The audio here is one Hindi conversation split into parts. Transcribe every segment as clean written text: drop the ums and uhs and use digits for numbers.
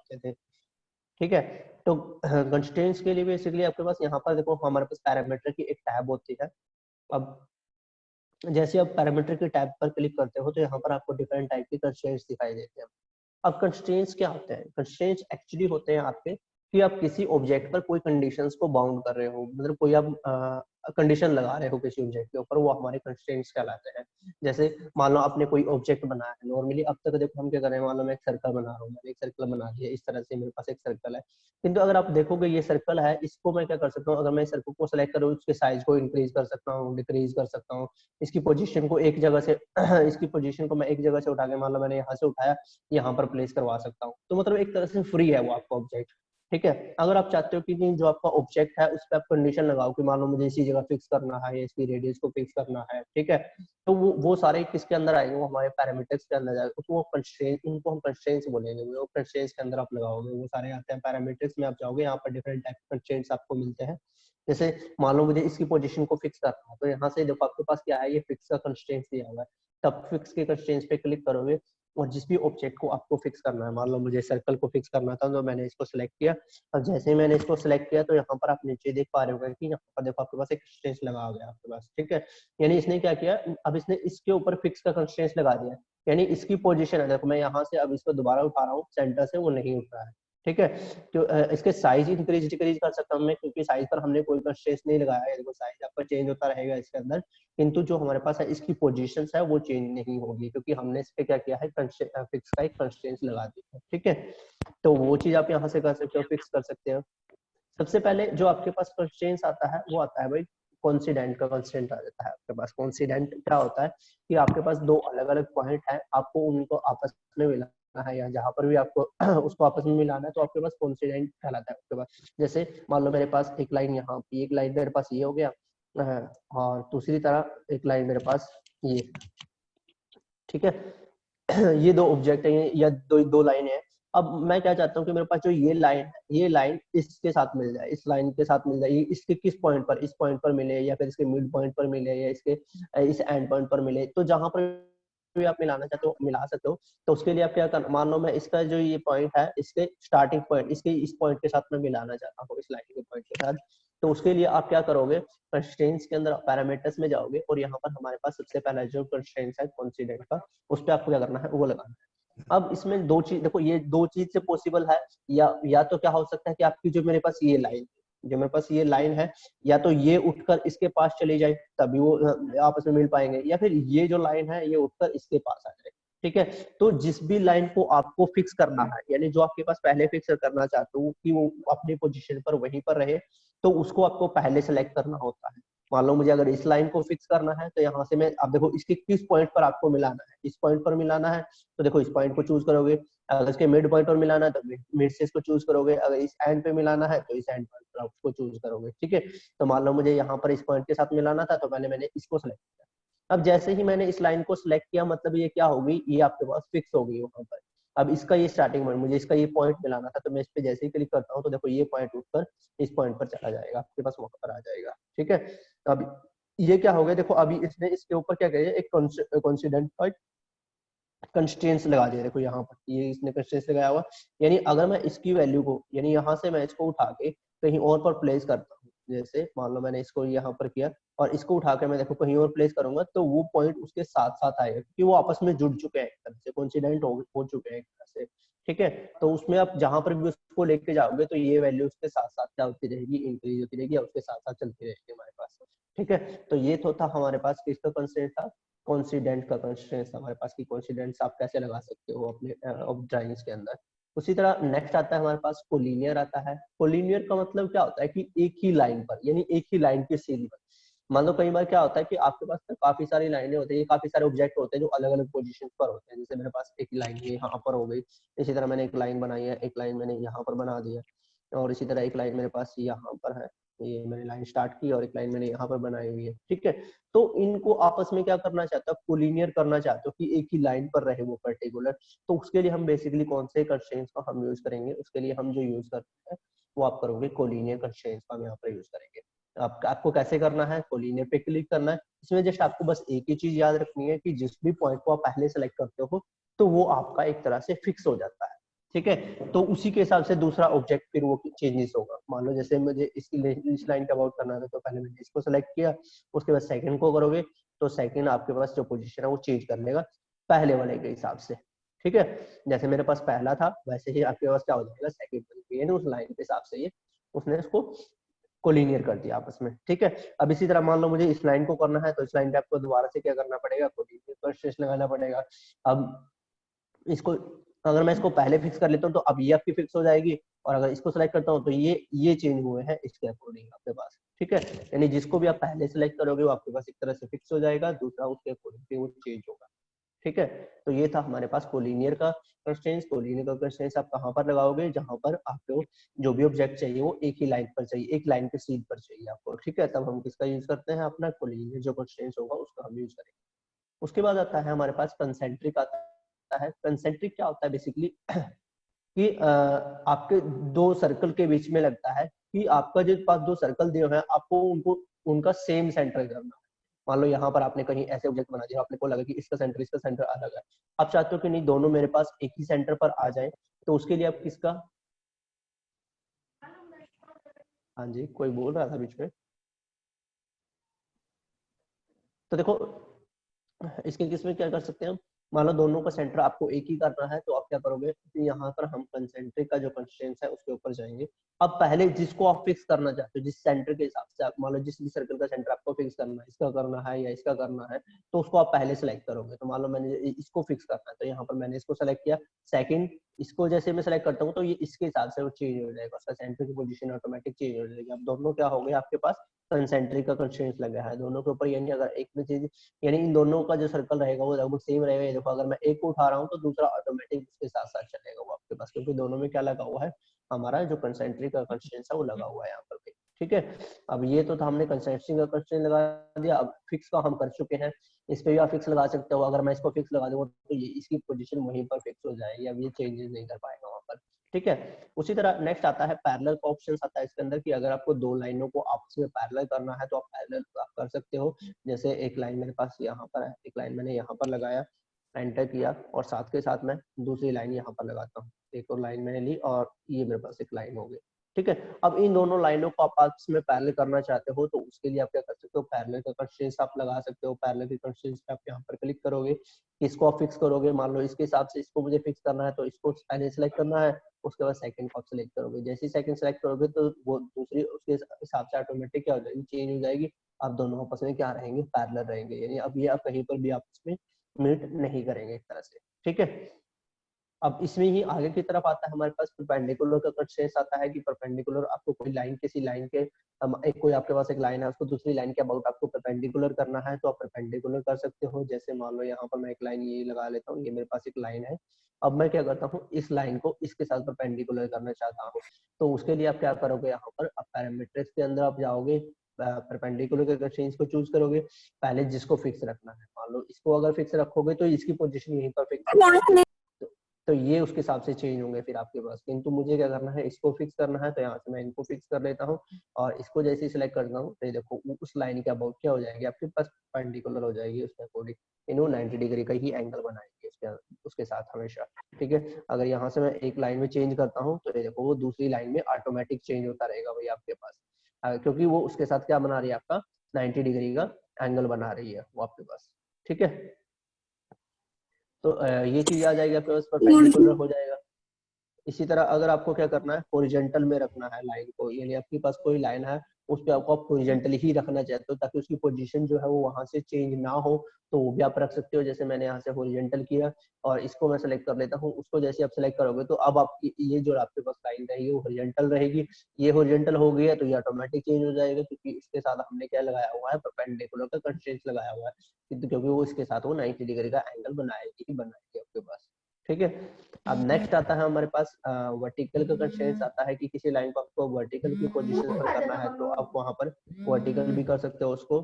करते थे। ठीक है, तो कंस्ट्रेंट्स के लिए बेसिकली आपके पास यहाँ पर देखो हमारे पास पैरामीटर की एक टैब होती है। अब जैसे आप पैरामीटर के टैब पर क्लिक करते हो तो यहाँ पर आपको डिफरेंट टाइप के कंस्ट्रेंट्स दिखाई देते हैं। अब कंस्ट्रेंट्स क्या होते हैं? कंस्ट्रेंट्स एक्चुअली होते हैं आपके कि आप किसी ऑब्जेक्ट पर कोई कंडीशंस को बाउंड कर रहे हो, मतलब कोई आप कंडीशन लगा रहे हो किसी ऑब्जेक्ट के ऊपर, वो हमारे कंस्ट्रेंट्स कहलाते हैं। जैसे मान लो आपने कोई ऑब्जेक्ट बनाया है, नॉर्मली अब तक देखो हम क्या कर रहे हैं, मान लो मैं एक सर्कल बना रहा हूँ, मैंने एक सर्कल बना दिया, इस तरह से मेरे पास एक सर्कल है। किंतु अगर आप देखोगे ये सर्कल है, इसको मैं क्या कर सकता हूँ, अगर मैं सर्कल को सेलेक्ट करूँ, उसके साइज को इंक्रीज कर सकता हूँ, डिक्रीज कर सकता हूँ, इसकी पोजीशन को एक जगह से इसकी पोजीशन को मैं एक जगह से उठा के, मान लो मैंने यहाँ से उठाया, यहाँ पर प्लेस करवा सकता हूँ। तो मतलब एक तरह से फ्री है वो आपका ऑब्जेक्ट। ठीक है, अगर आप चाहते हो कि जो आपका ऑब्जेक्ट है उस पर आप कंडीशन लगाओ कि मान लो मुझे इसी जगह फिक्स करना है या इसकी रेडियस को फिक्स करना है, ठीक है, तो वो सारे किसके अंदर आएंगे, वो हमारे पैरामीटर्स के अंदर जाएगा। वो कंस्ट्रेंट, इनको हम कंस्ट्रेंट्स बोलेंगे, वो कंस्ट्रेंट्स के अंदर आप लगाओगे, वो सारे आते हैं पैरामीटर्स में। आप जाओगे यहाँ पर डिफरेंट टाइप के कंस्ट्रेंट्स आपको मिलते हैं। जैसे मान लो मुझे इसकी पोजीशन को फिक्स करना है, तो यहाँ से देखो आपके पास क्या है, ये फिक्स का कंस्ट्रेंट्स दिया हुआ है। तब फिक्स के कंस्ट्रेंट्स पे क्लिक करोगे और जिस भी ऑब्जेक्ट को आपको फिक्स करना है, मान लो मुझे सर्कल को फिक्स करना था, तो मैंने इसको सिलेक्ट किया। और जैसे ही मैंने इसको सिलेक्ट किया तो यहाँ पर आप नीचे देख पा रहे हो कि यहाँ पर देखो आपके पास एक कंस्ट्रेंट लगा आ गया आपके पास। ठीक है, यानी इसने क्या किया, अब इसने इसके ऊपर फिक्स का कंस्ट्रेंट लगा दिया, यानी इसकी पोजीशन है, देखो मैं यहाँ से अब इसको दोबारा उठा रहा हूँ, सेंटर से वो नहीं उठ रहा है। ठीक है, तो इसके साइज इंक्रीज डिक्रीज कर सकता हूँ मैं, क्योंकि साइज पर हमने कोई कंस्ट्रेंट नहीं लगाया है, देखो साइज आपका चेंज होता रहेगा इसके अंदर, किंतु जो हमारे पास है इसकी पोजीशंस है वो चेंज नहीं होगी, क्योंकि हमने इस पे क्या किया है, फिक्स का एक कंस्ट्रेंट लगा दिया है। ठीक है, तो वो चीज आप यहाँ से कर सकते हो, फिक्स कर सकते हो। सबसे पहले जो आपके पास कंस्ट्रेंट्स आता है वो आता है भाई कॉन्सिडेंट का कंस्ट्रेंट आ जाता है आपके पास। कॉन्सिडेंट क्या होता है कि आपके पास दो अलग अलग पॉइंट है, आपको उनको आपस में मिलाना है, या जहां पर भी आपको उसको आपस में मिलाना है, तो आपके पास कॉन्सिडेंट कहलाता है आपके पास। जैसे मान लो मेरे पास एक लाइन यहाँ पे, एक लाइन मेरे पास ये हो गया, और दूसरी तरह एक लाइन मेरे पास ये। ठीक है, ये दो ऑब्जेक्ट है या दो लाइन है। अब मैं क्या चाहता हूँ कि मेरे पास जो ये लाइन है, ये लाइन इसके साथ मिल जाए, इस लाइन के साथ मिल जाए, ये इसके किस पॉइंट पर, इस पॉइंट पर मिले, या फिर इसके मिड पॉइंट पर मिले, या इसके इस एंड पॉइंट पर मिले। तो जहां पर भी आप मिलाना चाहते हो मिला सकते हो। तो उसके लिए आप क्या करना, मान लो मैं इसका जो ये पॉइंट है, इसके स्टार्टिंग पॉइंट इसके इस पॉइंट के साथ मैं मिलाना चाहता हूँ, इस लाइन के पॉइंट के साथ। तो उसके लिए आप क्या करोगे, कंस्ट्रेंट्स के अंदर पैरामीटर्स में जाओगे, और यहाँ पर हमारे पास सबसे पहला जो कंस्ट्रेंट्स है कॉन्सिडेंट का, उस पर आपको क्या करना है, वो लगाना है। अब इसमें दो चीज देखो, ये दो चीज से पॉसिबल है, या तो क्या हो सकता है कि आपकी जो मेरे पास ये लाइन, जो मेरे पास ये लाइन है, या तो ये उठकर इसके पास चली जाए तभी वो आपस में मिल पाएंगे, या फिर ये जो लाइन है ये उठकर इसके पास आ जाए। ठीक है, तो जिस भी लाइन को आपको फिक्स करना है, यानी जो आपके पास पहले फिक्स करना चाहते हो कि वो अपनी पोजीशन पर वहीं पर रहे, तो उसको आपको पहले सेलेक्ट करना होता है। मान लो मुझे अगर इस लाइन को फिक्स करना है, तो यहाँ से मैं अब देखो इसके किस पॉइंट पर आपको मिलाना है, इस पॉइंट पर मिलाना है, तो देखो इस पॉइंट को चूज करोगे। अगर इसके मिड पॉइंट पर मिलाना है तो मिड से इसको चूज करोगे, अगर इस एंड पे मिलाना है तो इस एंड पर आप उसको चूज करोगे। ठीक है, तो मान लो मुझे यहाँ पर इस पॉइंट के साथ मिलाना था, तो पहले मैंने इसको सेलेक्ट किया। अब जैसे ही मैंने इस लाइन को सिलेक्ट किया, मतलब ये क्या होगी, ये आपके पास फिक्स हो गई वहां पर। अब इसका ये स्टार्टिंग पॉइंट, मुझे इसका ये पॉइंट मिलाना था, तो मैं इस पे जैसे ही क्लिक करता हूँ तो देखो ये पॉइंट उठकर इस पॉइंट पर चला जाएगा, आपके पास वहां पर आ जाएगा। ठीक है, अब ये क्या हो गया, देखो अभी इसने इसके ऊपर क्या किया, एक कॉन्सिडेंट कंस्ट्रेंट्स लगा दिया। देखो यहाँ पर ये इसने कंस्ट्रेंट्स लगाया हुआ, यानी अगर मैं इसकी वैल्यू को, यानी यहाँ से मैं इसको उठा के कहीं और पर प्लेस करता हूँ, जैसे मान लो मैंने इसको यहाँ पर किया और इसको उठा के मैं देखो कहीं और प्लेस करूंगा, तो वो पॉइंट उसके साथ साथ आएगा, क्योंकि वो आपस में जुड़ चुके हैं, एक तरह से कोइंसिडेंट हो चुके हैं एक तरह से। ठीक है, तो उसमें आप जहां पर भी उसको लेके जाओगे तो ये वैल्यू उसके साथ साथ क्या होती रहेगी, इंक्रीज होती रहेगी, और उसके साथ साथ चलती रहेगी हमारे पास। ठीक है, तो ये तो था हमारे पास किसका कंस्ट्रेंट था, कॉन्सिडेंट का कंस्ट्रेंट हमारे पास की कॉन्सिडेंट्स आप कैसे लगा सकते हो अपने ड्राइंग्स के अंदर। उसी तरह नेक्स्ट आता है हमारे पास कोलिनियर आता है। कोलिनियर का मतलब क्या होता है कि एक ही लाइन पर, यानी एक ही लाइन की सीधी पर। मान लो कई बार क्या होता है कि आपके पास ना काफी सारी लाइनें होती है, काफी सारे ऑब्जेक्ट होते हैं जो अलग अलग पोजीशन पर होते हैं। जैसे मेरे पास एक लाइन ये यहाँ पर हो गई, इसी तरह मैंने एक लाइन बनाई है, एक लाइन मैंने यहाँ पर बना दिया, और इसी तरह एक लाइन मेरे पास यहाँ पर है, ये मैंने लाइन स्टार्ट की और एक लाइन मैंने यहाँ पर बनाई हुई है। ठीक है, तो इनको आपस में क्या करना चाहते हो, कोलिनियर करना चाहते हो कि एक ही लाइन पर रहे वो पर्टिकुलर। तो उसके लिए हम बेसिकली कौन से कंस्ट्रेंट्स का हम यूज करेंगे, उसके लिए हम जो यूज करते हैं वो आप करोगे कोलिनियर कंस्ट्रेंट्स का हम यहाँ पर यूज करेंगे। आपको कैसे करना है, कोलिनियर पे क्लिक करना है। इसमें जस्ट आपको बस एक ही चीज याद रखनी है कि जिस भी पॉइंट को आप पहले सेलेक्ट करते हो तो वो आपका एक तरह से फिक्स हो जाता है। ठीक है। तो उसी के हिसाब से दूसरा ऑब्जेक्ट फिर वो चेंजेस होगा। मान लो जैसे मुझे इस लाइन का अबाउट करना था, तो पहले मैंने इसको सेलेक्ट किया, उसके बाद सेकंड को करोगे तो सेकंड आपके पास जो पोजीशन है वो चेंज कर लेगा पहले वाले के हिसाब से। ठीक है, जैसे मेरे पास पहला था वैसे ही आपके पास क्या हो जाएगा सेकंड, यानी उस लाइन के हिसाब से ये उसने इसको कोलिनियर कर दिया आपस में। ठीक है, अब इसी तरह मान लो मुझे इस लाइन को करना है, तो इस लाइन पे आपको दोबारा से क्या करना पड़ेगा, कोलिनियर कंस्ट्रेंट लगाना पड़ेगा। अब इसको अगर मैं इसको पहले फिक्स कर लेता हूँ तो अब ये आपकी फिक्स हो जाएगी, और अगर इसको सेलेक्ट करता हूँ तो ये चेंज हुए हैं इसके अकॉर्डिंग आपके पास। ठीक है, यानी जिसको भी आप पहले सेलेक्ट करोगे वो आपके पास एक तरह से फिक्स हो जाएगा, दूसरा उसके अकॉर्डिंग वो चेंज होगा। ठीक है, तो ये था हमारे पास कोलिनियर का कंस्ट्रेंट्स। कोलिनियर का कंस्ट्रेंट्स आप कहाँ पर लगाओगे, जहां पर आपको जो भी ऑब्जेक्ट चाहिए वो एक ही लाइन पर चाहिए, एक लाइन के सीध पर चाहिए आपको। ठीक है, तब हम किसका यूज करते हैं, अपना कोलिनियर जो कंस्ट्रेंट्स होगा उसका हम यूज करेंगे। उसके बाद आता है हमारे पास कंसेंट्रिक आता है। कंसेंट्रिक क्या होता है बेसिकली कि आपके दो सर्कल के बीच में लगता है कि आपका जो पास दो सर्कल दिए हुए हैं आपको उनको उनका सेम सेंटर करना है। मान लो यहाँ पर आपने कहीं ऐसे ऑब्जेक्ट बना दिया, आपने को लगा कि इसका सेंटर अलग है, आप चाहते हो कि नहीं दोनों मेरे पास एक ही सेंटर पर आ जाए, तो उसके लिए आप किसका, हाँ जी कोई बोल रहा था बीच में, तो देखो इसके केस में क्या कर सकते हैं हम, मान लो दोनों का सेंटर आपको एक ही करना है, तो आप क्या करोगे, यहाँ पर हम कंसेंट्रिक का जो कंस्ट्रेंट है उसके ऊपर जाएंगे। अब पहले जिसको आप फिक्स करना चाहते हो, जिस सेंटर के हिसाब से, आप मान लो जिस भी सर्कल का सेंटर आपको फिक्स करना है, इसका करना है या इसका करना है, तो उसको आप पहले सेलेक्ट करोगे। तो मान लो मैंने इसको फिक्स करना है, तो यहाँ पर मैंने इसको सेलेक्ट किया। सेकंड इसको जैसे मैं सेलेक्ट करता हूँ तो ये इसके हिसाब से वो चेंज हो जाएगा, उसका सेंटर की पोजीशन ऑटोमेटिक चेंज हो जाएगी। अब दोनों क्या हो गए आपके पास कंसेंट्रिक का कंस्ट्रेंट लगा है दोनों के ऊपर, यानी अगर एक में चीज, यानी इन दोनों का जो सर्कल रहेगा वो लगभग सेम रहेगा। ये देखो अगर मैं एक को उठा रहा हूँ तो दूसरा ऑटोमेटिक उसके साथ साथ चलेगा वो आपके पास, क्योंकि दोनों में क्या लगा हुआ है, हमारा जो कंसेंट्रिक का कंस्ट्रेंट है वो लगा हुआ है यहाँ पर भी। ठीक है, अब ये तो था हमने कंसेंट्रिक का कंस्ट्रेंट लगा दिया। अब फिक्स का हम कर चुके हैं, इस पे भी आप फिक्स लगा सकते हो। अगर मैं इसको फिक्स लगा दूंगा तो ये इसकी पोजीशन वहीं पर फिक्स हो जाएगी, अब ये चेंजेस नहीं कर पाएगा वहां पर। ठीक है, उसी तरह नेक्स्ट आता है पैरेलल का ऑप्शन आता है इसके अंदर, कि अगर आपको दो लाइनों को आपस में पैरेलल करना है तो आप पैरेलल आप कर सकते हो। जैसे एक लाइन मेरे पास यहाँ पर है, एक लाइन मैंने यहाँ पर लगाया, एंटर किया, और साथ के साथ मैं दूसरी लाइन यहाँ पर लगाता हूँ, एक और लाइन मैंने ली और ये मेरे पास एक लाइन हो गई। ठीक है, अब इन दोनों लाइनों को आप आपस में पैरेलल करना चाहते हो तो उसके लिए आप क्या कर सकते हो, पैरेलल का कंस्ट्रेंट आप लगा सकते हो। पैरेलल के कंस्ट्रेंट पे आप यहाँ पर क्लिक करोगे, इसको आप फिक्स करोगे। मान लो इसके हिसाब से इसको मुझे फिक्स करना है तो इसको पहले सेलेक्ट करना है, उसके बाद सेकंड को आप सेलेक्ट करोगे। जैसे ही सेकंड सेलेक्ट करोगे तो वो दूसरी उसके हिसाब से ऑटोमेटिक क्या हो जाएगी, चेंज हो जाएगी। अब दोनों आपस में क्या रहेंगे, पैरेलल रहेंगे, यानी अब ये आप कहीं पर भी आपस में मीट नहीं करेंगे एक तरह से। ठीक है, अब इसमें ही आगे की तरफ आता है हमारे पास परपेंडिकुलर का कंस्ट्रेंट आता है, कि परपेंडिकुलर आपको कोई लाइन किसी लाइन के एक कोई आपके पास एक लाइन है उसको दूसरी लाइन के अबाउट आपको परपेंडिकुलर करना है, तो आप परपेंडिकुलर कर सकते हो। जैसे मान लो यहाँ पर मैं एक लाइन ये लगा लेता हूँ, ये मेरे पास एक लाइन है। अब मैं क्या करता हूँ, इस लाइन को इसके साथ परपेंडिकुलर करना चाहता हूँ, तो उसके लिए आप क्या करोगे, यहाँ पर आप पैरामीटर्स के अंदर आप जाओगे, परपेंडिकुलर के कंस्ट्रेंट्स को चूज करोगे, पहले जिसको फिक्स रखना है। मान लो इसको अगर फिक्स रखोगे तो इसकी पोजीशन यहीं पर फिक्स है, तो ये उसके हिसाब से चेंज होंगे फिर आपके पास। किंतु मुझे क्या करना है, इसको फिक्स करना है, तो यहाँ से मैं इनको फिक्स कर लेता हूँ, और इसको जैसे ही सिलेक्ट करता हूँ तो ये देखो उस लाइन के अबाउट क्या हो जाएगी आपके पास, परपेंडिकुलर हो जाएगी उसके अकॉर्डिंग, इन्हों 90 डिग्री का ही एंगल बनाएंगे उसके साथ हमेशा। ठीक है, अगर यहाँ से मैं एक लाइन में चेंज करता हूँ तो ये देखो वो दूसरी लाइन में ऑटोमेटिक चेंज होता रहेगा भाई आपके पास, क्योंकि वो उसके साथ क्या बना रही है, आपका 90 डिग्री का एंगल बना रही है वो आपके पास। ठीक है, तो ये चीज आ जाएगी आपके पास, परपेंडिकुलर हो जाएगा। इसी तरह अगर आपको क्या करना है, हॉरिजॉन्टल में रखना है लाइन को, यानी आपके पास कोई लाइन है उस पे आपको आप हॉरिजॉन्टली ही रखना चाहते हो ताकि उसकी पोजीशन जो है वो वहां से चेंज ना हो, तो वो भी आप रख सकते हो। जैसे मैंने यहाँ से हॉरिजॉन्टल किया और इसको मैं सेलेक्ट कर लेता हूँ, उसको जैसे आप सेलेक्ट करोगे तो अब आपकी ये जो आपके पास लाइन रहेगी वो हॉरिजॉन्टल रहेगी। ये हॉरिजॉन्टल हो गई है तो ये ऑटोमेटिक चेंज हो जाएगा, क्योंकि इसके साथ हमने क्या लगाया हुआ है, परपेंडिकुलर का कंस्ट्रेंट लगाया हुआ है, क्योंकि वो इसके साथ वो 90 डिग्री का एंगल बनाएगी ही बनाएगी आपके पास। ठीक है, अब नेक्स्ट आता है हमारे पास वर्टिकल का कंस्ट्रेंट आता है, कि किसी लाइन को आपको वर्टिकल की पोजीशन पर करना है तो आप वहां पर वर्टिकल भी कर सकते हो उसको।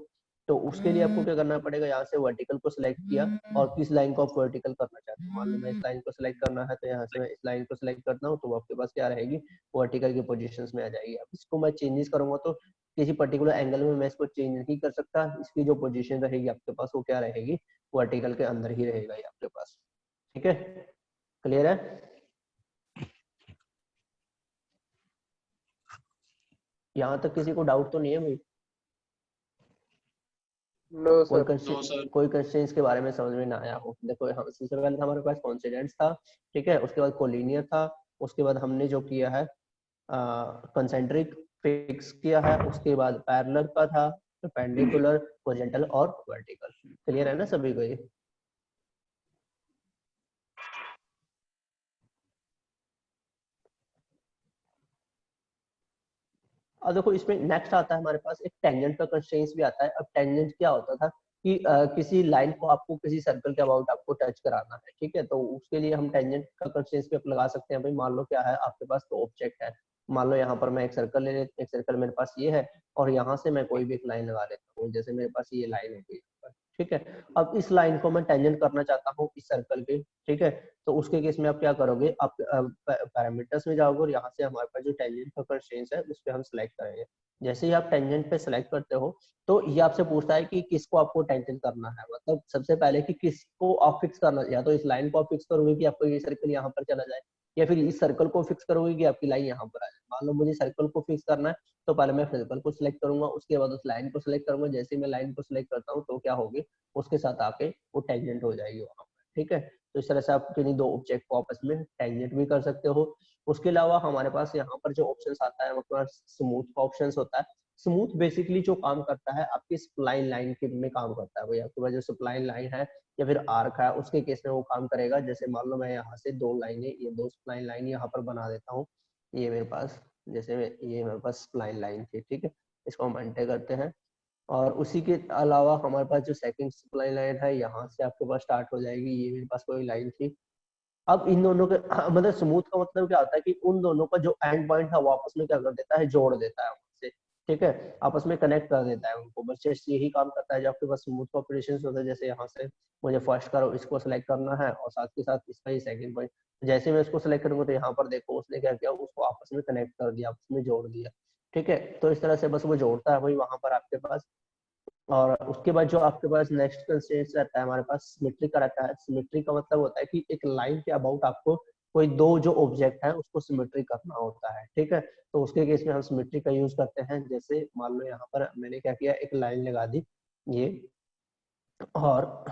तो उसके लिए आपको क्या करना पड़ेगा, यहाँ से वर्टिकल को सिलेक्ट किया और किस लाइन को आप वर्टिकल करना चाहते हो। मान लो मैं इस लाइन को सिलेक्ट करना है तो यहाँ से मैं इस लाइन को सिलेक्ट करता हूँ, तो आपके पास क्या रहेगी, वर्टिकल की पोजीशन में आ जाएगी। अब इसको मैं चेंजेस करूंगा तो किसी पर्टिकुलर एंगल में मैं इसको चेंज नहीं कर सकता, इसकी जो पोजीशन रहेगी आपके पास वो क्या रहेगी, वर्टिकल के अंदर ही रहेगा ये आपके पास। ठीक है, क्लियर है। यहाँ तक किसी को डाउट तो नहीं है भाई? नो कोई सर। कोई कंस्ट्रेंट्स के बारे में समझ में ना आया हो? देखो सबसे पहले हमारे पास कॉन्सिडेंट्स था, ठीक है, उसके बाद कोलिनियर था, उसके बाद हमने जो किया है कंसेंट्रिक फिक्स किया है, उसके बाद पैरेलल का था, परपेंडिकुलर, हॉरिजॉन्टल और वर्टिकल। क्लियर है ना सभी को ये? अब देखो इसमें नेक्स्ट आता है हमारे पास एक टेंजेंट का कंस्ट्रेंट्स भी आता है। अब टेंजेंट क्या होता था कि किसी लाइन को आपको किसी सर्कल के अबाउट आपको टच कराना है, ठीक है, तो उसके लिए हम टेंजेंट का कंस्ट्रेंट्स भी लगा सकते हैं। भाई मान लो क्या है आपके पास तो ऑब्जेक्ट है, मान लो यहाँ पर मैं एक सर्कल एक सर्कल मेरे पास ये है और यहाँ से मैं कोई भी एक लाइन लगा लेता हूँ, जैसे मेरे पास ये लाइन हो गई, ठीक है। अब इस लाइन को मैं टेंजेंट करना चाहता हूँ इस सर्कल के, ठीक है, तो उसके केस में आप क्या करोगे, आप पैरामीटर्स में जाओगे और यहाँ से हमारे पास जो टेंजेंट का कंस्ट्रेंट्स है उस पर हम सिलेक्ट करेंगे। जैसे ही आप टेंजेंट पे सिलेक्ट करते हो तो ये आपसे पूछता है कि किसको आपको टेंजेंट करना है, मतलब सबसे पहले कि किसको आप फिक्स करना, या तो इस लाइन को आप फिक्स करोगे कि आपको ये सर्कल यहाँ पर चला जाए, या फिर इस सर्कल को फिक्स करोगे कि आपकी लाइन यहाँ पर आ जाए। मान लो मुझे सर्कल को फिक्स करना है तो पहले मैं सर्कल को सिलेक्ट करूंगा, उसके बाद उस लाइन को सिलेक्ट करूंगा, जैसे ही मैं लाइन को सिलेक्ट करता हूँ तो क्या होगी, उसके साथ आके वो टेंजेंट हो जाएगी वहां पर, ठीक है। तो इस तरह से आप किन्हीं दो ऑब्जेक्ट को आपस में टेंजेंट भी कर सकते हो। उसके अलावा हमारे पास यहाँ पर जो ऑप्शंस आता है हमारे पास स्मूथ का ऑप्शंस होता है। स्मूथ बेसिकली जो काम करता है आपकी स्प्लाइन लाइन के में काम करता है, भाई आपके पास जो स्प्लाइन लाइन है या फिर आर्क है उसके केस में वो काम करेगा। जैसे मान लो मैं यहाँ से दो लाइनें, ये दो स्प्लाइन लाइन यहाँ पर बना देता हूँ, ये मेरे पास जैसे ये मेरे पास स्प्लाइन लाइन थी, ठीक है, इसको हम एंटर करते हैं। और उसी के अलावा हमारे पास जो सेकंड सप्लाई लाइन है यहाँ से आपके पास स्टार्ट हो जाएगी, ये मेरे पास कोई लाइन थी। अब इन दोनों के मतलब स्मूथ का मतलब क्या होता है कि उन दोनों का जो एंड पॉइंट था वो आपस में क्या कर देता है, जोड़ देता है उनसे, ठीक है, आपस में कनेक्ट कर देता है उनको, बस जस्ट यही काम करता है जो आपके पास स्मूथ का ऑपरेशन होता है। जैसे यहाँ से मुझे फर्स्ट करो इसको सिलेक्ट करना है और साथ के साथ इसका ही सेकंड पॉइंट, जैसे मैं इसको सिलेक्ट करूंगा तो यहाँ पर देखो उसने क्या किया, उसको आपस में कनेक्ट कर दिया, आपस में जोड़ दिया, ठीक है। तो इस तरह से बस वो जोड़ता है वही वहां पर आपके पास। और उसके बाद जो आपके पास नेक्स्ट कंस्ट्रेंट रहता है हमारे पास सिमेट्री का रहता है। सिमेट्री का मतलब होता है कि एक लाइन के अबाउट आपको कोई दो जो ऑब्जेक्ट है उसको सिमेट्री करना होता है, ठीक है। तो उसके केस में हम सिमेट्री का यूज करते हैं। जैसे मान लो यहाँ पर मैंने क्या किया, एक लाइन लगा दी ये, और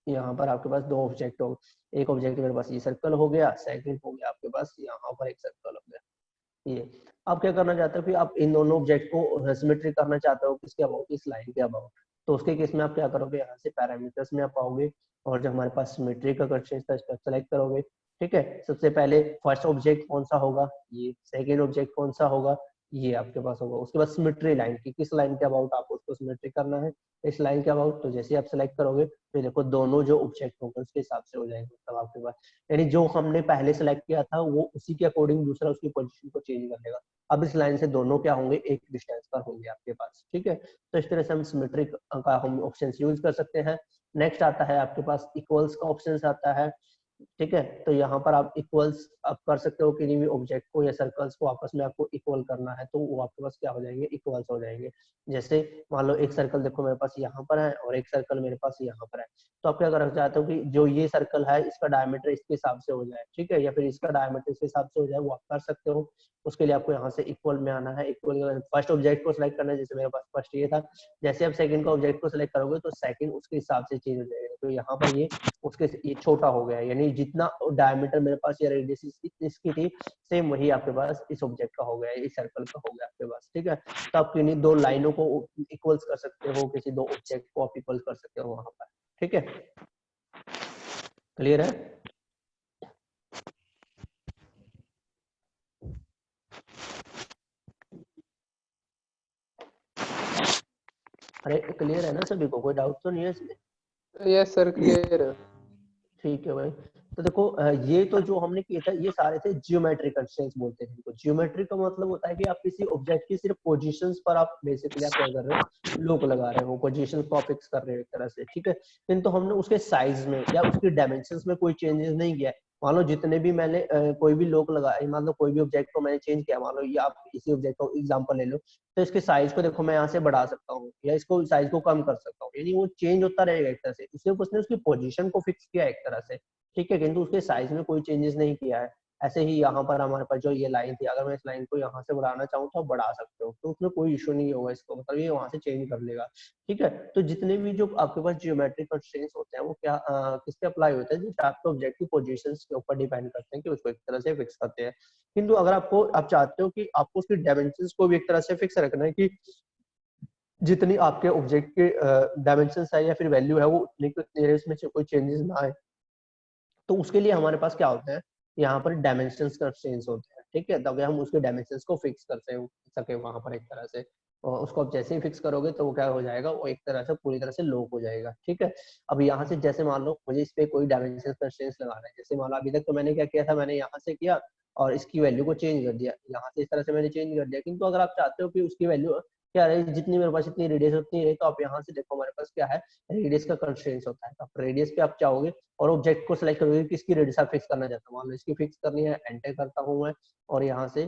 यहाँ पर आपके पास दो ऑब्जेक्ट हो, एक ऑब्जेक्ट मेरे पास ये सर्कल हो गया, सेकंड हो गया आपके पास यहाँ पर एक सर्कल हो गया ये। आप क्या करना चाहते हो कि आप इन दोनों ऑब्जेक्ट को सिमेट्री करना चाहते हो किसके अबाउट, इस लाइन के अबाउट। तो उसके केस में आप क्या करोगे, यहाँ से पैरामीटर्स में आप आओगे और जो हमारे पास सिमेट्री का कंस्ट्रेंट था इसका सेलेक्ट करोगे, ठीक है। सबसे पहले फर्स्ट ऑब्जेक्ट कौन सा होगा, ये, सेकंड ऑब्जेक्ट कौन सा होगा, ये आपके पास होगा। उसके बाद सिमेट्री लाइन की किस लाइन के अबाउट आपको उसको सिमेट्री करना है, इस लाइन के अबाउट। तो जैसे आप सेलेक्ट करोगे तो देखो दोनों जो ऑब्जेक्ट होंगे उसके हिसाब से हो जाएंगे, मतलब आपके पास यानी जो हमने पहले सेलेक्ट किया था वो उसी के अकॉर्डिंग दूसरा उसकी पोजीशन को चेंज कर लेगा। अब इस लाइन से दोनों क्या होंगे, एक डिस्टेंस पर होंगे आपके पास, ठीक है। तो इस तरह से हम सिमेट्रिक का हम ऑप्शन यूज कर सकते हैं। नेक्स्ट आता है आपके पास इक्वल्स का ऑप्शन आता है, ठीक है। तो यहाँ पर आप इक्वल्स आप कर सकते हो किसी भी ऑब्जेक्ट को या सर्कल्स को आपस में आपको इक्वल करना है तो वो आपके पास क्या हो जाएंगे, इक्वल्स हो जाएंगे। जैसे मान लो एक सर्कल देखो मेरे पास यहाँ पर है और एक सर्कल मेरे पास यहाँ पर है, तो आप क्या करना चाहते हो कि जो ये सर्कल है इसका डायमीटर इसके हिसाब से हो जाए, ठीक है, या फिर इसका डायमीटर इसके हिसाब से हो जाए, वो आप कर सकते हो। उसके लिए आपको यहाँ से इक्वल में आना है, इक्वल फर्स्ट ऑब्जेक्ट को सिलेक्ट करना है, जैसे मेरे पास फर्स्ट ये था, जैसे आप सेकंड का ऑब्जेक्ट को सिलेक्ट करोगे तो सेकंड उसके हिसाब से चेंज हो जाएगा। तो यहाँ पर ये उसके ये छोटा हो गया, यानी जितना डायमीटर मेरे पास या रेडियस इसकी थी सेम वही आपके पास इस ऑब्जेक्ट का हो गया, इस सर्कल का हो गया आपके पास, ठीक है। तो आप किन्हीं दो लाइनों को इक्वल्स कर सकते हो, किसी दो ऑब्जेक्ट को आप इक्वल कर सकते हो वहां पर, ठीक है। क्लियर है? अरे क्लियर है ना सभी को, कोई डाउट तो नहीं है इसमें? यस सर, क्लियर है। ठीक है भाई। तो देखो ये तो जो हमने किया था ये सारे थे जियोमेट्रिक कंस्ट्रेंट्स बोलते हैं इनको। जियोमेट्री का मतलब होता है कि आप किसी ऑब्जेक्ट की सिर्फ पोजीशंस पर आप बेसिकली आप क्या कर रहे हो, लुक लगा रहे हो, पोजीशंस को फिक्स कर रहे हो एक तरह से, ठीक है। किंतु हमने उसके साइज में या उसकी डायमेंशंस में कोई चेंजेस नहीं किया है। मान लो जितने भी मैंने कोई भी लुक लगाए, मान लो कोई भी ऑब्जेक्ट को मैंने चेंज किया, मान लो ये आप इसी ऑब्जेक्ट को एग्जांपल ले लो, तो इसके साइज को देखो मैं यहाँ से बढ़ा सकता हूँ या इसको साइज को कम कर सकता हूँ, यानी वो चेंज होता रहेगा एक तरह से। सिर्फ उसने उसकी पोजीशन को फिक्स किया एक तरह से, ठीक है, किंतु उसके साइज में कोई चेंजेस नहीं किया है। ऐसे ही यहाँ पर हमारे पास जो ये लाइन थी, अगर मैं इस लाइन को यहाँ से बढ़ाना चाहूँ तो आप बढ़ा सकते हो, तो उसमें कोई इशू नहीं होगा इसको, मतलब ये वहां से चेंज कर लेगा। ठीक है, तो जितने भी जो आपके पास जियोमेट्रिक कंस्ट्रेंट्स होते हैं वो क्या किस पे अप्लाई होते हैं, जो आपके ऑब्जेक्ट की पोजीशंस के ऊपर डिपेंड करते हैं कि उसको एक तरह से फिक्स करते हैं। किंतु अगर आप चाहते हो कि आपको उसकी डायमेंशंस को भी एक तरह से फिक्स रखना है कि जितनी आपके ऑब्जेक्ट के डायमेंशंस है या फिर वैल्यू है वो उतनी को उतनी रहे, उसमें कोई चेंजेस ना आए, तो उसके लिए हमारे पास क्या होता है, यहाँ पर डायमेंशंस कंस्ट्रेंट्स होते हैं। ठीक है, तब हम उसके डायमेंशंस को फिक्स कर सके वहां पर एक तरह से, और उसको आप जैसे ही फिक्स करोगे तो वो क्या हो जाएगा, वो एक तरह से पूरी तरह से लॉक हो जाएगा। ठीक है, अब यहाँ से जैसे मान लो मुझे इस पे कोई डायमेंशन कंस्ट्रेंट्स लगाना है, जैसे मान लो अभी तक तो मैंने क्या किया था, मैंने यहाँ से किया और इसकी वैल्यू को चेंज कर दिया, यहाँ से इस तरह से मैंने चेंज कर दिया। किंतु अगर आप चाहते हो कि उसकी वैल्यू क्या रहे, जितनी मेरे पास इतनी रेडियस उतनी रहे, तो आप यहाँ से देखो हमारे पास क्या है, रेडियस का कंस्ट्रेंट्स होता है। आप रेडियस पे आप चाहोगे और ऑब्जेक्ट को सिलेक्ट करोगे कि इसकी रेडियस आप फिक्स करना चाहते हो, मान लो इसकी फिक्स करनी है, एंटर करता हूँ मैं और यहाँ से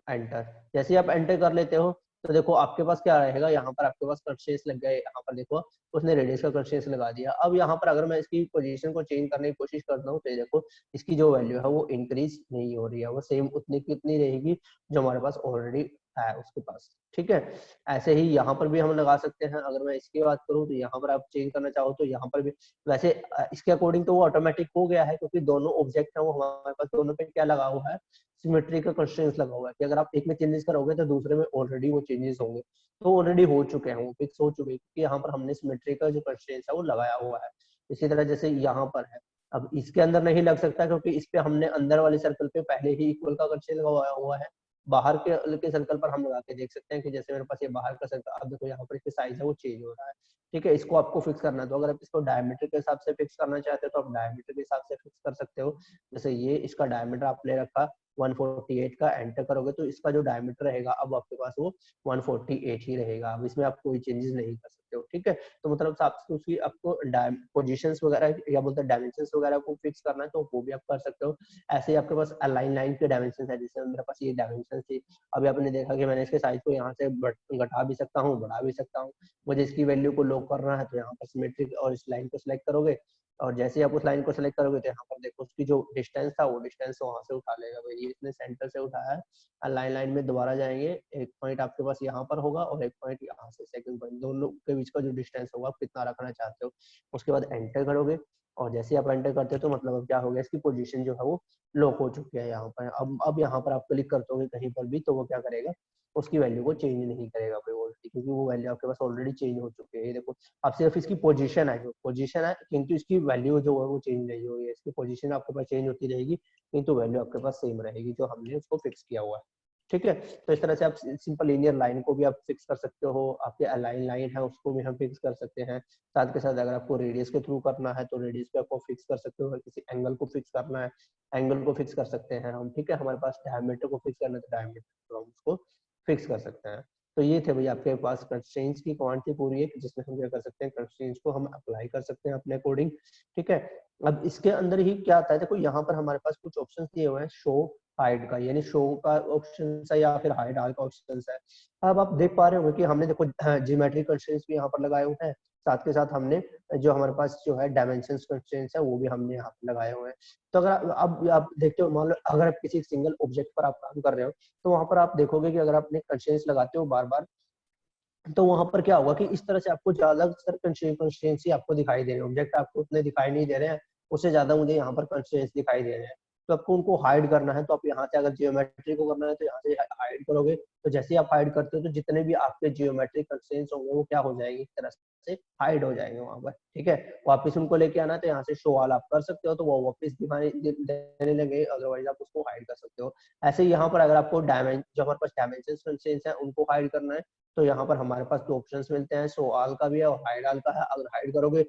एंटर। जैसे ही आप एंटर कर लेते हो तो देखो आपके पास क्या रहेगा, यहाँ पर आपके पास कंस्ट्रेंट्स लग गए, यहाँ पर देखो उसने रेडियस का कंस्ट्रेंट्स लगा दिया। अब यहाँ पर अगर मैं इसकी पोजीशन को चेंज करने की कोशिश करता हूँ तो ये देखो इसकी जो वैल्यू है वो इंक्रीज नहीं हो रही है, वो सेम उतनी की उतनी रहेगी जो हमारे पास ऑलरेडी है उसके पास। ठीक है, ऐसे ही यहाँ पर भी हम लगा सकते हैं। अगर मैं इसकी बात करूँ तो यहाँ पर आप चेंज करना चाहो तो यहाँ पर भी वैसे इसके अकॉर्डिंग तो वो ऑटोमेटिक हो गया है, क्योंकि दोनों ऑब्जेक्ट है वो हमारे पास दोनों पे क्या लगा हुआ है, सिमेट्री का कंस्ट्रेंट्स लगा हुआ है कि अगर आप एक में चेंजेस करोगे तो दूसरे में ऑलरेडी वो चेंजेस होंगे, तो ऑलरेडी हो चुके हैं, वो फिक्स हो चुके हैं, क्योंकि यहाँ पर हमने सिमेट्री का जो कंस्ट्रेंट्स है वो लगाया हुआ है। इसी तरह जैसे यहाँ पर है, अब इसके अंदर नहीं लग सकता क्योंकि इस पे हमने अंदर वाले सर्कल पे पहले ही इक्वल का कंस्ट्रेंट लगाया हुआ है। बाहर के सर्कल पर हम लगा के देख सकते हैं कि जैसे मेरे पास ये बाहर का सर्कल, अब देखो यहाँ पर इसकी साइज है वो चेंज हो रहा है। ठीक है, इसको आपको फिक्स करना है, तो अगर आप इसको डायमीटर के हिसाब से फिक्स करना चाहते हो तो आप डायमीटर के हिसाब से फिक्स कर सकते हो। जैसे ये इसका डायमीटर आपने रखा 148 का, एंटर करोगे तो इसका जो डायमीटर रहेगा अब आपके पास वो 148 ही रहेगा, अब इसमें आप कोई चेंजेस नहीं कर सकते हो। ठीक है, तो मतलब आपको उसकी आपको पोजीशंस वगैरह या बोलते हैं डायमेंशंस वगैरह को फिक्स करना है तो वो भी आप कर सकते हो। ऐसे ही आपके पास अलाइन लाइन के डायमेंशन है, जैसे मेरे पास ये डायमेंशन थी, अभी आपने देखा कि मैंने इसके साइज को यहाँ से घटा भी सकता हूँ, बढ़ा भी सकता हूँ। मुझे इसकी वैल्यू को लॉक करना है तो यहाँ पर सिमेट्रिक और इस लाइन को सिलेक्ट करोगे, और जैसे ही आप उस लाइन को सिलेक्ट करोगे तो यहाँ पर देखो उसकी जो डिस्टेंस था वो डिस्टेंस वहां से उठा लेगा, भाई ये इसने सेंटर से उठाया है। लाइन लाइन में दोबारा जाएंगे, एक पॉइंट आपके पास यहाँ पर होगा और एक पॉइंट यहाँ से, सेकंड पॉइंट, दोनों के बीच का जो डिस्टेंस होगा आप कितना रखना चाहते हो। उसके बाद एंटर करोगे, और जैसे ही आप एंटर करते हो तो मतलब अब क्या हो गया, इसकी पोजीशन जो है वो लॉक हो चुकी है यहाँ पर। अब यहाँ पर आप क्लिक करते हो कहीं पर भी तो वो क्या करेगा, उसकी वैल्यू को चेंज नहीं करेगा कोई ऑलरेडी, क्योंकि वो वैल्यू आपके पास ऑलरेडी चेंज हो चुकी है। ये देखो अब सिर्फ इसकी पोजीशन है, जो पोजीशन है, किंतु इसकी वैल्यू जो है वो चेंज नहीं हुई है। इसकी पोजीशन आपके पास चेंज होती रहेगी किंतु वैल्यू आपके पास सेम रहेगी जो हमने उसको फिक्स किया हुआ है। ठीक है, तो इस तरह से आप सिंपल लीनियर लाइन को भी आप फिक्स कर सकते हो, आपके अलाइन लाइन है उसको भी हम फिक्स कर सकते हैं। साथ के साथ अगर आपको रेडियस के थ्रू करना है तो रेडियस पे आपको फिक्स कर सकते हो, अगर किसी एंगल को फिक्स करना है एंगल को फिक्स कर सकते हैं हम। ठीक है, हमारे पास डायमीटर को फिक्स करना है तो डायमीटर हम उसको फिक्स कर सकते हैं। तो ये थे भैया आपके पास कंस्ट्रेंट्स की क्वांटिटी पूरी है, जिसमें हम क्या कर सकते हैं, कंस्ट्रेंट्स को हम अप्लाई कर सकते हैं अपने अकॉर्डिंग। ठीक है, अब इसके अंदर ही क्या आता है, देखो यहाँ पर हमारे पास कुछ ऑप्शंस दिए हुए हैं, शो हाइड का, यानी शो का ऑप्शन है या फिर हाइड आल का ऑप्शन है। अब आप देख पा रहे हो कि हमने देखो ज्योमेट्रिक कंस्ट्रेंट्स भी यहाँ पर लगाए हुए हैं, साथ के साथ हमने जो हमारे पास जो है डायमेंशंस कंस्ट्रेंट्स है वो भी हमने यहाँ पर लगाए हुए हैं। तो अगर अब आप देखते हो, मान लो अगर आप किसी सिंगल ऑब्जेक्ट पर आप काम कर रहे हो तो वहां पर आप देखोगे कि अगर आप अपने कंस्ट्रेंट्स लगाते हो बार बार तो वहां पर क्या होगा कि इस तरह से आपको ज्यादातर कंस्ट्रेंट्स आपको दिखाई दे रहे हैं, ऑब्जेक्ट आपको उतने दिखाई नहीं दे रहे हैं, उससे ज्यादा मुझे यहाँ पर कंस्ट्रेंट्स दिखाई दे रहे हैं। तो आपको उनको हाइड करना है तो आप यहाँ से, अगर जियोमेट्री को करना है तो यहाँ से हाइड करोगे, तो जैसे ही आप हाइड करते हो तो जितने भी आपके जियोमेट्रिक कंस्ट्रेंट्स होंगे वो क्या हो जाएंगे, एक तरह से हाइड हो जाएंगे वहां पर। ठीक है, वापस उनको लेके आना है तो यहाँ से शो ऑल आप कर सकते हो, तो वो वापस देने लगे, अदरवाइज आप उसको हाइड कर सकते हो। ऐसे यहाँ पर अगर आपको जो हमारे पास डायमेंशन कंस्ट्रेंट्स है उनको हाइड करना है तो यहाँ पर हमारे पास दो ऑप्शंस मिलते हैं, शो ऑल का भी है और हाइड ऑल का है। अगर हाइड करोगे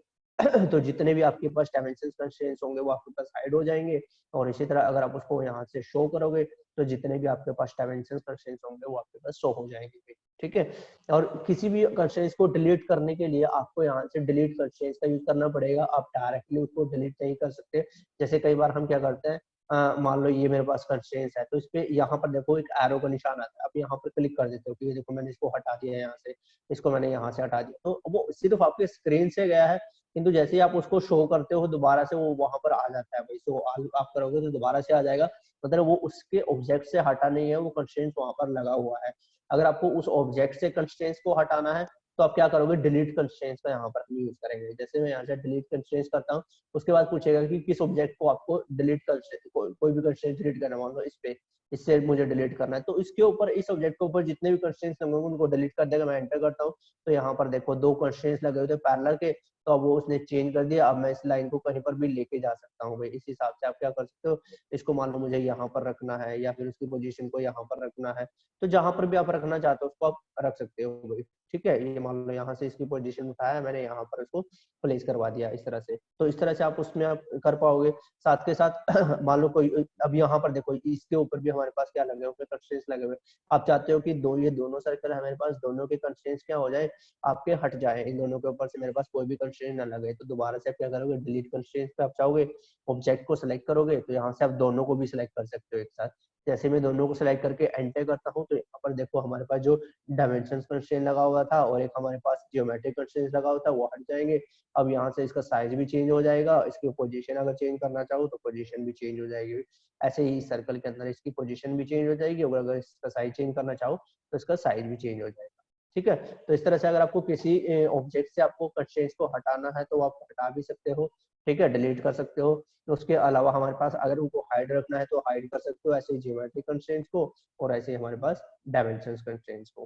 तो जितने भी आपके पास डायमेंशन कंस्ट्रेंट्स होंगे वो आपके पास हाइड हो जाएंगे, और इसी तरह अगर आप उसको यहाँ से शो करोगे तो जितने भी आपके पास डायमेंशन कंस्ट्रेंट्स होंगे वो आपके पास शो हो जाएंगे। ठीक है, और किसी भी कंस्ट्रेंट्स को डिलीट करने के लिए आपको यहाँ से डिलीट कंस्ट्रेंट्स का यूज करना पड़ेगा, आप डायरेक्टली उसको डिलीट नहीं कर सकते। जैसे कई बार हम क्या करते हैं, मान लो ये मेरे पास कंस्ट्रेंट्स है तो इस पे यहाँ पर देखो एक एरो का निशान आता है, आप यहाँ पर क्लिक कर देते हो कि ये देखो मैंने इसको हटा दिया है यहाँ से, इसको मैंने यहाँ से हटा दिया, तो वो सिर्फ आपके स्क्रीन से गया है, किंतु जैसे ही आप उसको शो करते हो दोबारा से वो वहां पर आ जाता है भाई। सो आप करोगे तो दोबारा से आ जाएगा, मतलब वो उसके ऑब्जेक्ट से हटा नहीं है, वो कंस्ट्रेंट वहां पर लगा हुआ है। अगर आपको उस ऑब्जेक्ट से कंस्ट्रेंट्स को हटाना है तो आप क्या करोगे, डिलीट कंस्ट्रेंट्स का यहाँ पर यूज करेंगे। जैसे मैं यहाँ से डिलीट कंस्ट्रेंट्स करता हूँ, उसके बाद पूछेगा कि किस ऑब्जेक्ट को आपको डिलीट कोई भी कंस्ट्रेंट डिलीट करना, मान लो इस पे, इससे मुझे डिलीट करना है, तो इसके ऊपर, इस ऑब्जेक्ट के ऊपर जितने भी कंस्ट्रेंट्स लगे उनको डिलीट कर देगा। मैं एंटर करता हूँ तो यहाँ पर देखो 2 कंस्ट्रेंट्स लगे हुए थे पैरेलल के, तो अब वो उसने चेंज कर दिया। अब मैं इस लाइन को कहीं पर भी लेके जा सकता हूँ भाई। इस हिसाब से आप क्या कर सकते हो, इसको मान लो मुझे यहाँ पर रखना है या फिर उसकी पोजीशन को यहाँ पर रखना है, तो जहां पर भी आप रखना चाहते हो उसको आप रख सकते हो भाई। ठीक है, ये मान लो यहाँ से इसकी पोजीशन उठाया मैंने, यहाँ पर इसको प्लेस करवा दिया इस तरह से, तो इस तरह से आप उसमें आप कर पाओगे। साथ के साथ मान लो कोई, अब यहाँ पर देखो इसके ऊपर भी हमारे पास क्या लगे हुए, कंस्ट्रेंट्स लगे हुए। आप चाहते हो कि ये दोनों सर्कल है हमारे पास, दोनों के कंस्ट्रेंट्स क्या हो जाए, आपके हट जाए, इन दोनों के ऊपर से मेरे पास कोई भी कंस्ट्रेंट ना लगे। तो दोबारा से आप क्या करोगे, डिलीट कंस्ट्रेंट्स पे आप चाहोगे, ऑब्जेक्ट को सिलेक्ट करोगे, तो यहाँ से आप दोनों को भी सिलेक्ट कर सकते हो एक साथ। जैसे मैं दोनों को सिलेक्ट करके एंटर करता हूँ तो यहाँ पर देखो हमारे पास जो डायमेंशंस कंस्ट्रेंट लगा हुआ था और एक हमारे पास जियोमेट्रिक कंस्ट्रेंट लगा हुआ था वो हट जाएंगे। अब यहाँ से इसका साइज भी चेंज हो जाएगा, इसकी पोजीशन अगर चेंज करना चाहो तो पोजीशन भी चेंज हो जाएगी। ऐसे ही सर्कल के अंदर इसकी पोजीशन भी चेंज हो जाएगी, और अगर इसका साइज चेंज करना चाहो तो इसका साइज भी चेंज हो जाएगा। ठीक है, तो इस तरह से अगर आपको किसी ऑब्जेक्ट से आपको कंस्ट्रेंट्स को हटाना है तो आप हटा भी सकते हो। ठीक है, डिलीट कर सकते हो। उसके अलावा हमारे पास अगर उनको हाइड रखना है तो हाइड कर सकते हो, ऐसे ही ज्योमेट्रिक कंस्ट्रेंट्स को, और ऐसे ही हमारे पास डायमेंशंस कंस्ट्रेंट्स को।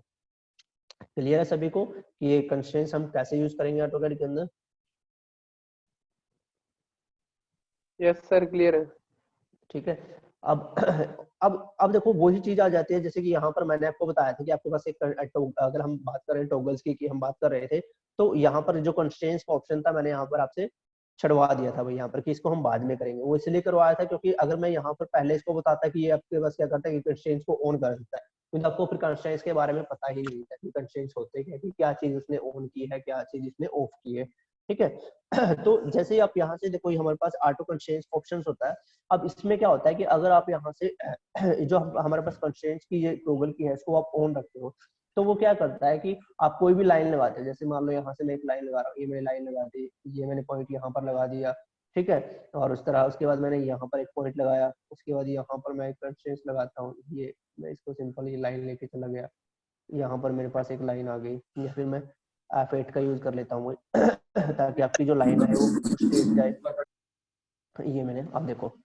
क्लियर है सभी को कि ये कंस्ट्रेंट्स हम कैसे यूज करेंगे ऑटोकैड के अंदर? यस सर, क्लियर है। ठीक है, अब अब देखो वही चीज आ जाती है, जैसे कि यहाँ पर मैंने आपको बताया था कि आपके पास एक अगर हम बात करें टॉगल्स की हम बात कर रहे थे, तो यहाँ पर जो कंस्ट्रेंट्स का ऑप्शन था मैंने यहाँ पर आपसे छुड़वा दिया था भाई, यहाँ पर कि इसको हम बाद में करेंगे। वो इसलिए करवाया था क्योंकि अगर मैं यहाँ पर पहले इसको बताता कि ये आपके पास क्या करता है कि कंस्ट्रेंट्स को ऑन कर देता है, क्योंकि आपको फिर कंस्ट्रेंट्स के बारे में पता ही नहीं था कि कंस्ट्रेंट्स होते क्या, कि क्या चीज उसने ऑन की है, क्या चीज इसने ऑफ की है। ठीक है तो जैसे ही आप यहाँ से देखो हमारे पास ऑटो कंस्ट्रेंट्स ऑप्शन होता है। अब इसमें क्या होता है कि अगर आप यहाँ से जो हमारे पास कंस्ट्रेंट्स की ये टॉगल की है इसको आप ऑन रखते हो, तो वो क्या करता है कि आप कोई भी लाइन लगाते हैं, जैसे मान लो यहाँ से मैं एक लाइन लगा रहा हूँ, ये मैंने लाइन लगा दी, ये मैंने पॉइंट यहाँ पर लगा दिया। ठीक है, और उस तरह उसके बाद मैंने यहाँ पर एक पॉइंट लगाया, उसके बाद यहाँ पर मैं एक कंस्ट्रेंट्स लगाता हूँ, ये मैं इसको सिंपल ये लाइन लेके चला गया, यहाँ पर मेरे पास एक लाइन आ गई, या फिर मैं F8 का यूज कर लेता हूँ ताकि आपकी जो लाइन है वो स्ट्रेट जाए। ये मैंने, अब देखो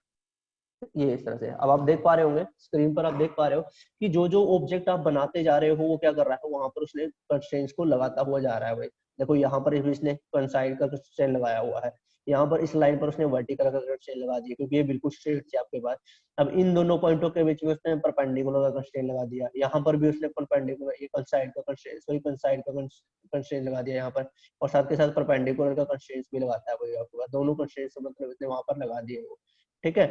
ये इस तरह से, अब आप देख पा रहे होंगे स्क्रीन पर, आप देख पा रहे हो कि जो जो ऑब्जेक्ट आप बनाते जा रहे हो वो क्या कर रहा है, वहां पर उसने कंस्ट्रेंट्स को लगाता हुआ जा रहा है भाई। देखो यहाँ पर इसने कंसाइड का कंस्ट्रेंट लगाया हुआ है, यहाँ पर इस लाइन पर उसने वर्टिकल का कंस्ट्रेंट लगा दिया क्योंकि ये बिल्कुल स्ट्रेट थी आपके पास। अब इन दोनों पॉइंटों के बीच में उसने परपेंडिकुलर का कंस्ट्रेंट लगा दिया, यहाँ पर भी उसने परपेंडिकुलर ये कंसाइड का कंस्ट्रेंट, सॉरी कंसाइड का कंस्ट्रेंट लगा दिया यहाँ पर, और साथ के साथ परपेंडिकुलर का कंस्ट्रेंट भी लगाता है भाई आपके पास, दोनों कंस्ट्रेंट्स मतलब इसने वहां पर लगा दिए वो। ठीक है,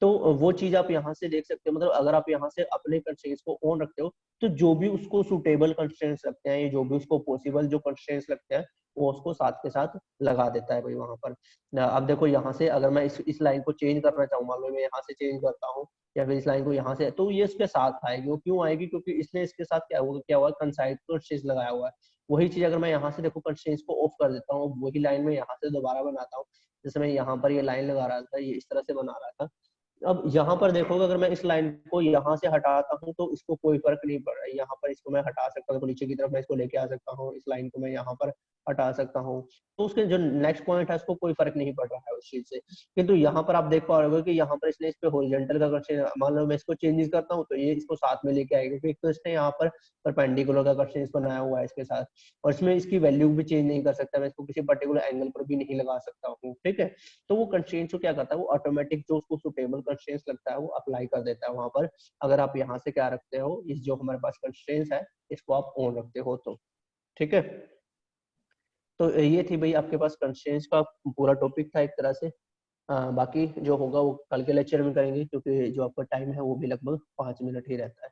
तो वो चीज आप यहाँ से देख सकते हो, मतलब अगर आप यहाँ से अपने कंस्ट्रेंट्स को ऑन रखते हो तो जो भी उसको सुटेबल कंस्ट्रेंट्स लगते हैं, जो भी उसको पॉसिबल जो कंस्ट्रेंट्स लगते हैं वो उसको साथ के साथ लगा देता है भाई वहां पर। अब देखो यहाँ से अगर मैं इस लाइन को चेंज करना चाहूँ, मान लो मैं यहाँ से चेंज करता हूँ या फिर इस लाइन को यहाँ से, तो ये इसके साथ आएगी। वो क्यों आएगी, क्योंकि इसने इसके साथ क्या हुआ कंसाइड कंस्ट्रेंट्स लगाया हुआ है। वही चीज अगर मैं यहाँ से देखो कंस्ट्रेंट्स को ऑफ कर देता हूँ, वही लाइन में यहाँ से दोबारा बनाता हूँ, जैसे मैं यहाँ पर ये लाइन लगा रहा था, ये इस तरह से बना रहा था। अब यहाँ पर देखोगे अगर मैं इस लाइन को यहाँ से हटाता हूँ तो इसको कोई फर्क नहीं पड़ रहा है, यहाँ पर इसको मैं हटा सकता हूँ, तो नीचे की तरफ मैं इसको लेके आ सकता हूँ, इस लाइन को मैं यहाँ पर हटा सकता हूँ, तो उसके जो नेक्स्ट पॉइंट है उसको कोई फर्क नहीं पड़ रहा है उस चीज से। किंतु यहाँ पर आप देख पा रहे हो कि यहाँ पर इसने इस पे हॉरिजॉन्टल का कंस्ट्रेंट, मान लो मैं इसको चेंजेस करता हूँ तो ये इसको साथ में लेके आएगा, क्योंकि तो इसने यहाँ पर परपेंडिकुलर का कंस्ट्रेंट बनाया हुआ है इसके साथ, और इसमें इसकी वैल्यू भी चेंज नहीं कर सकता, मैं इसको किसी पर्टिकुलर एंगल पर भी नहीं लगा सकता हूँ। ठीक है, तो वो कंस्ट्रेंट्स को क्या करता है, वो ऑटोमेटिक जो उसको सुटेबल कंस्ट्रेंट्स लगता है वो अप्लाई कर देता है वहां पर, अगर आप यहाँ से क्या रखते हो, इस जो हमारे पास कंस्ट्रेंट्स है इसको आप ऑन रखते हो तो। ठीक है, तो ये थी भाई आपके पास कंस्ट्रेंट्स का पूरा टॉपिक था एक तरह से। बाकी जो होगा वो कल के लेक्चर में करेंगे, क्योंकि जो आपका टाइम है वो भी लगभग 5 मिनट ही रहता है।